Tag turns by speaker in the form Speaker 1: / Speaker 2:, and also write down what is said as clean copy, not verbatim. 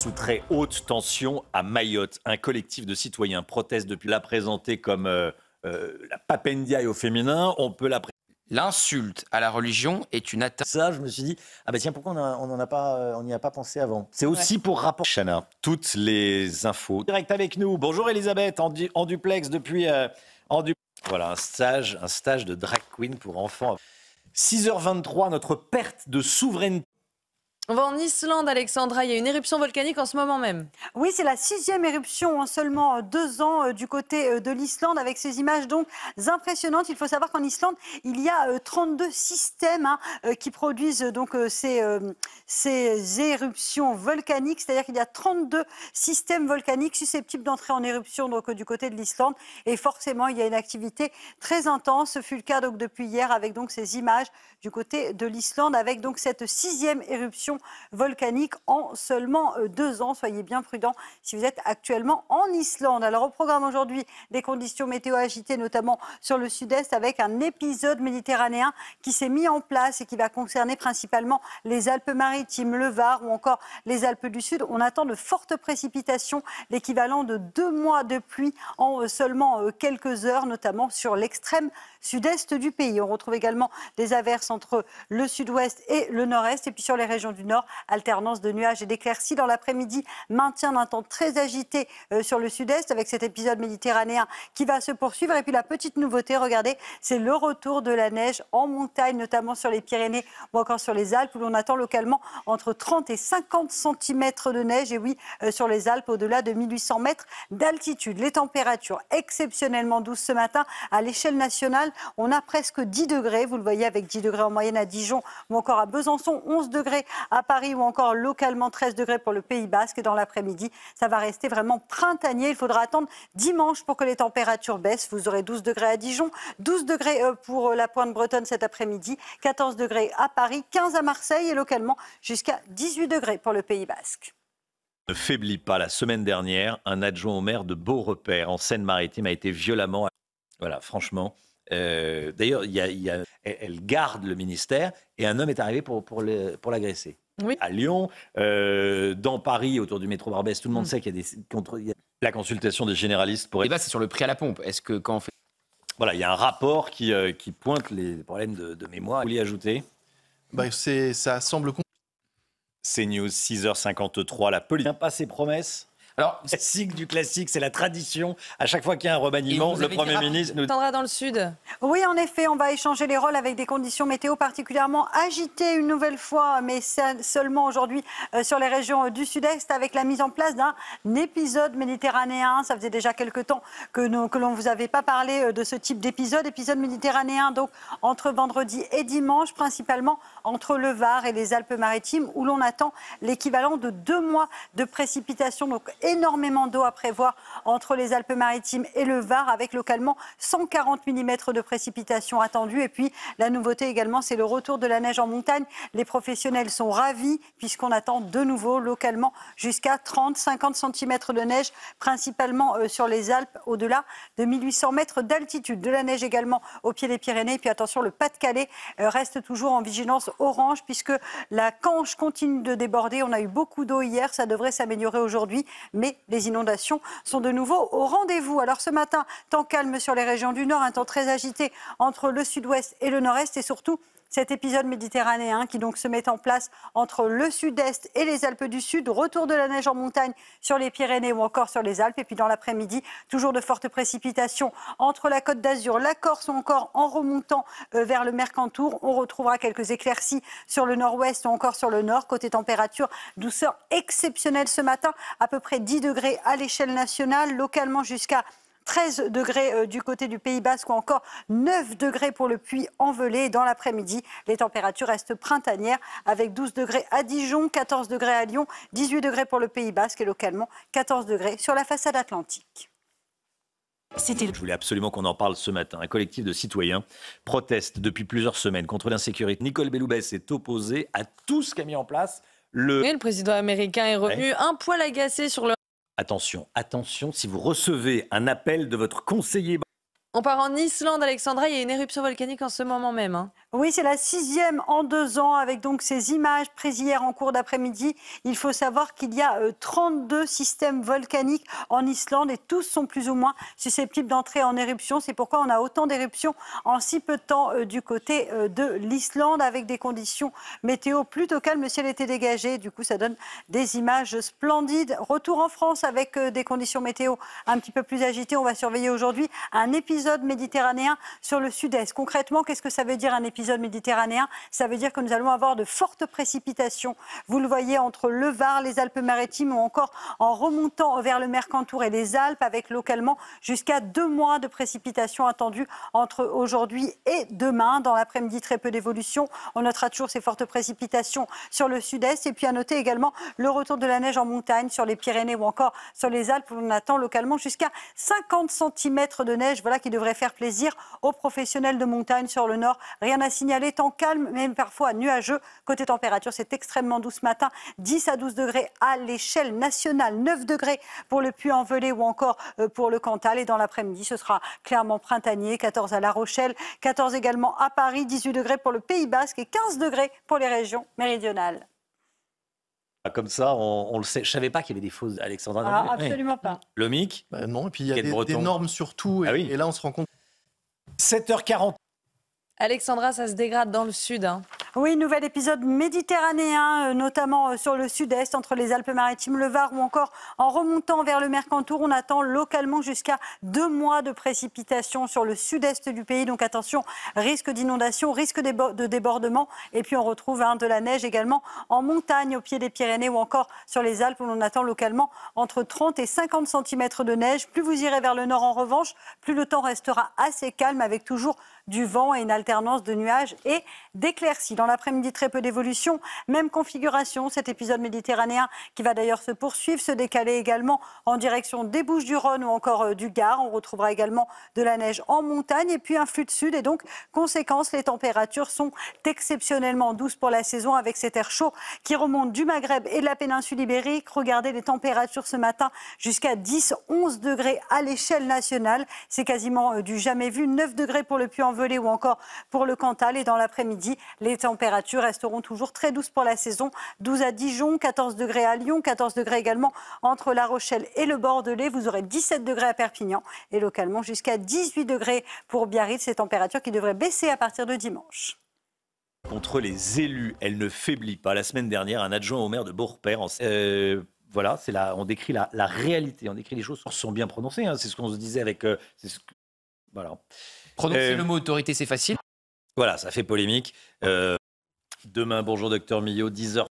Speaker 1: Sous très haute tension à Mayotte, un collectif de citoyens proteste depuis la présenter comme la papendiaï au féminin. On peut la
Speaker 2: L'insulte à la religion est une atteinte.
Speaker 1: Ça, je me suis dit, ah bah tiens, pourquoi on n'y a pas pensé avant. C'est aussi pour rapport. Chana, toutes les infos direct avec nous. Bonjour Elisabeth, en duplex depuis Voilà, un stage de drag queen pour enfants. 6h23, notre perte de souveraineté.
Speaker 3: On va en Islande, Alexandra. Il y a une éruption volcanique en ce moment même.
Speaker 4: Oui, c'est la 6e éruption en seulement 2 ans du côté de l'Islande, avec ces images donc impressionnantes. Il faut savoir qu'en Islande, il y a 32 systèmes qui produisent donc ces éruptions volcaniques. C'est-à-dire qu'il y a 32 systèmes volcaniques susceptibles d'entrer en éruption donc, du côté de l'Islande. Et forcément, il y a une activité très intense. Ce fut le cas donc, depuis hier avec donc, ces images du côté de l'Islande, avec donc cette 6e éruption volcanique en seulement 2 ans. Soyez bien prudents si vous êtes actuellement en Islande. Alors au programme aujourd'hui, des conditions météo agitées, notamment sur le sud-est, avec un épisode méditerranéen qui s'est mis en place et qui va concerner principalement les Alpes-Maritimes, le Var ou encore les Alpes du Sud. On attend de fortes précipitations, l'équivalent de 2 mois de pluie en seulement quelques heures, notamment sur l'extrême sud-est du pays. On retrouve également des averses entre le sud-ouest et le nord-est. Et puis sur les régions du nord, alternance de nuages et d'éclaircies dans l'après-midi, maintien d'un temps très agité sur le sud-est avec cet épisode méditerranéen qui va se poursuivre. Et puis la petite nouveauté, regardez, c'est le retour de la neige en montagne, notamment sur les Pyrénées ou encore sur les Alpes, où l'on attend localement entre 30 et 50 cm de neige. Et oui, sur les Alpes, au-delà de 1800 mètres d'altitude. Les températures exceptionnellement douces ce matin à l'échelle nationale. On a presque 10 degrés, vous le voyez, avec 10 degrés en moyenne à Dijon ou encore à Besançon, 11 degrés à Paris ou encore localement 13 degrés pour le Pays Basque. Et dans l'après-midi, ça va rester vraiment printanier. Il faudra attendre dimanche pour que les températures baissent. Vous aurez 12 degrés à Dijon, 12 degrés pour la pointe bretonne cet après-midi, 14 degrés à Paris, 15 à Marseille et localement jusqu'à 18 degrés pour le Pays Basque.
Speaker 1: Ne faiblit pas. La semaine dernière, un adjoint au maire de Beaurepaire, en Seine-Maritime, a été violemment... Voilà, franchement... D'ailleurs, elle garde le ministère et un homme est arrivé pour l'agresser.
Speaker 3: Oui.
Speaker 1: À Lyon, dans Paris, autour du métro Barbès, tout le monde sait qu'il y a la consultation des généralistes pour...
Speaker 2: Et là, c'est sur le prix à la pompe. Est-ce que quand on fait...
Speaker 1: Voilà, il y a un rapport qui pointe les problèmes de mémoire. Vous voulez ajouter ?
Speaker 5: Ça semble...
Speaker 1: CNews, 6h53, la police n'a pas ses promesses. Alors, classique du classique, c'est la tradition. À chaque fois qu'il y a un remaniement, le Premier ministre nous...
Speaker 3: Tendra dans le sud.
Speaker 4: Oui, en effet, on va échanger les rôles avec des conditions météo particulièrement agitées une nouvelle fois, mais seulement aujourd'hui sur les régions du sud-est, avec la mise en place d'un épisode méditerranéen. Ça faisait déjà quelque temps que l'on ne vous avait pas parlé de ce type d'épisode. Épisode méditerranéen, donc, entre vendredi et dimanche, principalement entre le Var et les Alpes-Maritimes, où l'on attend l'équivalent de 2 mois de précipitations. Donc, énormément d'eau à prévoir entre les Alpes-Maritimes et le Var, avec localement 140 mm de précipitations attendues. Et puis, la nouveauté également, c'est le retour de la neige en montagne. Les professionnels sont ravis puisqu'on attend de nouveau localement jusqu'à 30-50 cm de neige, principalement sur les Alpes, au-delà de 1800 mètres d'altitude. De la neige également au pied des Pyrénées. Et puis attention, le Pas-de-Calais reste toujours en vigilance orange puisque la Canche continue de déborder. On a eu beaucoup d'eau hier, ça devrait s'améliorer aujourd'hui. Mais les inondations sont de nouveau au rendez-vous. Alors ce matin, temps calme sur les régions du Nord, un temps très agité entre le sud-ouest et le nord-est et surtout cet épisode méditerranéen qui donc se met en place entre le sud-est et les Alpes du Sud. Retour de la neige en montagne sur les Pyrénées ou encore sur les Alpes. Et puis dans l'après-midi, toujours de fortes précipitations entre la Côte d'Azur, la Corse ou encore en remontant vers le Mercantour. On retrouvera quelques éclaircies sur le nord-ouest ou encore sur le nord. Côté température, douceur exceptionnelle ce matin, à peu près 10 degrés à l'échelle nationale, localement jusqu'à 13 degrés du côté du Pays Basque ou encore 9 degrés pour le Puy-en-Velay. Dans l'après-midi, les températures restent printanières avec 12 degrés à Dijon, 14 degrés à Lyon, 18 degrés pour le Pays Basque et localement 14 degrés sur la façade atlantique.
Speaker 1: Je voulais absolument qu'on en parle ce matin. Un collectif de citoyens proteste depuis plusieurs semaines contre l'insécurité. Nicole Belloubet s'est opposée à tout ce qu'a mis en place
Speaker 3: le président américain est revenu un poil agacé sur le...
Speaker 1: Attention, attention, si vous recevez un appel de votre conseiller...
Speaker 3: On part en Islande, Alexandra, il y a une éruption volcanique en ce moment même.
Speaker 4: Oui, c'est la 6e en 2 ans avec donc ces images prises hier en cours d'après-midi. Il faut savoir qu'il y a 32 systèmes volcaniques en Islande et tous sont plus ou moins susceptibles d'entrer en éruption. C'est pourquoi on a autant d'éruptions en si peu de temps du côté de l'Islande avec des conditions météo plutôt calmes. Le ciel était dégagé, du coup ça donne des images splendides. Retour en France avec des conditions météo un petit peu plus agitées. On va surveiller aujourd'hui un épisode méditerranéen sur le sud-est. Concrètement, qu'est-ce que ça veut dire un épisode méditerranéen? Ça veut dire que nous allons avoir de fortes précipitations. Vous le voyez entre le Var, les Alpes-Maritimes ou encore en remontant vers le Mercantour et les Alpes avec localement jusqu'à 2 mois de précipitations attendues entre aujourd'hui et demain. Dans l'après-midi, très peu d'évolution. On notera toujours ces fortes précipitations sur le sud-est et puis à noter également le retour de la neige en montagne sur les Pyrénées ou encore sur les Alpes où on attend localement jusqu'à 50 cm de neige. Voilà qui devrait faire plaisir aux professionnels de montagne sur le nord. Rien à signaler, temps calme, même parfois nuageux. Côté température, c'est extrêmement doux ce matin. 10 à 12 degrés à l'échelle nationale, 9 degrés pour le Puy-en-Velay ou encore pour le Cantal. Et dans l'après-midi, ce sera clairement printanier, 14 à La Rochelle, 14 également à Paris, 18 degrés pour le Pays Basque et 15 degrés pour les régions méridionales.
Speaker 1: Comme ça, on le sait. Je ne savais pas qu'il y avait des fausses, Alexandra.
Speaker 4: Ah, absolument pas.
Speaker 1: Le MIC
Speaker 5: Non, et puis il y a
Speaker 1: Quel
Speaker 5: des
Speaker 1: breton.
Speaker 5: normes sur tout. Et,
Speaker 1: Ah oui.
Speaker 5: et là, on se rend compte.
Speaker 1: 7h40.
Speaker 3: Alexandra, ça se dégrade dans le sud. Hein.
Speaker 4: Oui, nouvel épisode méditerranéen, notamment sur le sud-est, entre les Alpes-Maritimes, le Var ou encore en remontant vers le Mercantour. On attend localement jusqu'à 2 mois de précipitations sur le sud-est du pays. Donc attention, risque d'inondation, risque de débordement. Et puis on retrouve de la neige également en montagne, au pied des Pyrénées ou encore sur les Alpes où l'on attend localement entre 30 et 50 cm de neige. Plus vous irez vers le nord en revanche, plus le temps restera assez calme avec toujours du vent et une alternance de nuages et d'éclaircies. Dans l'après-midi, très peu d'évolution, même configuration. Cet épisode méditerranéen qui va d'ailleurs se poursuivre, se décaler également en direction des Bouches-du-Rhône ou encore du Gard. On retrouvera également de la neige en montagne et puis un flux de sud. Et donc, conséquence, les températures sont exceptionnellement douces pour la saison avec cet air chaud qui remonte du Maghreb et de la péninsule ibérique. Regardez les températures ce matin jusqu'à 10-11 degrés à l'échelle nationale. C'est quasiment du jamais vu. 9 degrés pour le Puy-en-Velay ou encore pour le Cantal. Et dans l'après-midi, les températures resteront toujours très douces pour la saison. 12 à Dijon, 14 degrés à Lyon, 14 degrés également entre La Rochelle et le Bordelais. Vous aurez 17 degrés à Perpignan et localement jusqu'à 18 degrés pour Biarritz. Ces températures qui devraient baisser à partir de dimanche.
Speaker 1: Contre les élus, elle ne faiblit pas. La semaine dernière, un adjoint au maire de Beaurepaire, voilà, on décrit la réalité, on décrit les choses qui sont bien prononcées. Hein, c'est ce qu'on se disait avec... voilà.
Speaker 2: Prononcer le mot autorité, c'est facile.
Speaker 1: Voilà, ça fait polémique. Demain, bonjour docteur Millot, 10h.